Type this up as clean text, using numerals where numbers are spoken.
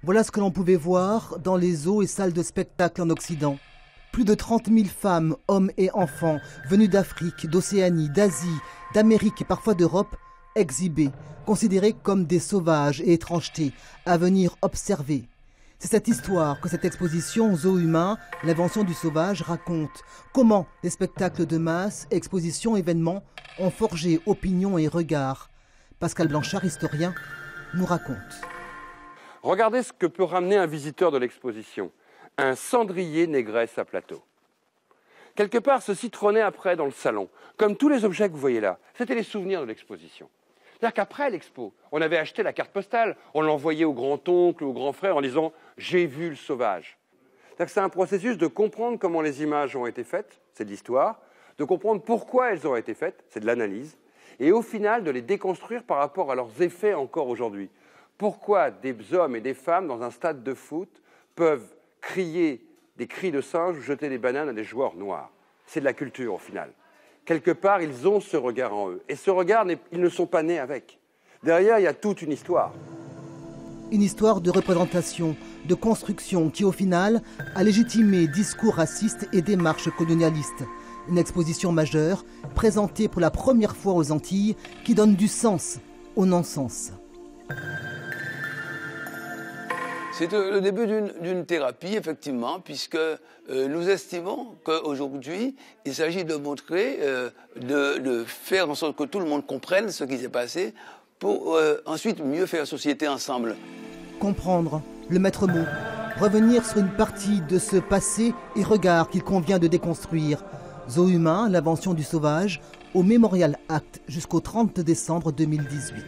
Voilà ce que l'on pouvait voir dans les zoos et salles de spectacle en Occident. Plus de 30 000 femmes, hommes et enfants venus d'Afrique, d'Océanie, d'Asie, d'Amérique et parfois d'Europe, exhibés, considérés comme des sauvages et étrangetés, à venir observer. C'est cette histoire que cette exposition Zoo humain, l'invention du sauvage, raconte. Comment les spectacles de masse, expositions, événements ont forgé opinions et regards. Pascal Blanchard, historien, nous raconte. Regardez ce que peut ramener un visiteur de l'exposition. Un cendrier négresse à plateau. Quelque part, ceci trônait après dans le salon. Comme tous les objets que vous voyez là, c'était les souvenirs de l'exposition. C'est-à-dire qu'après l'expo, on avait acheté la carte postale, on l'envoyait au grand-oncle ou au grand-frère en disant « j'ai vu le sauvage ». C'est-à-dire que c'est un processus de comprendre comment les images ont été faites, c'est de l'histoire, de comprendre pourquoi elles ont été faites, c'est de l'analyse, et au final de les déconstruire par rapport à leurs effets encore aujourd'hui. Pourquoi des hommes et des femmes dans un stade de foot peuvent crier des cris de singe ou jeter des bananes à des joueurs noirs? C'est de la culture au final. Quelque part, ils ont ce regard en eux. Et ce regard, ils ne sont pas nés avec. Derrière, il y a toute une histoire. Une histoire de représentation, de construction qui, au final, a légitimé discours racistes et démarches colonialistes. Une exposition majeure, présentée pour la première fois aux Antilles, qui donne du sens au non-sens. C'est le début d'une thérapie, effectivement, puisque nous estimons qu'aujourd'hui, il s'agit de montrer, de faire en sorte que tout le monde comprenne ce qui s'est passé pour ensuite mieux faire société ensemble. Comprendre, le maître mot, revenir sur une partie de ce passé et regard qu'il convient de déconstruire. Zoo humain, l'invention du sauvage, au Mémorial Act jusqu'au 30 décembre 2018.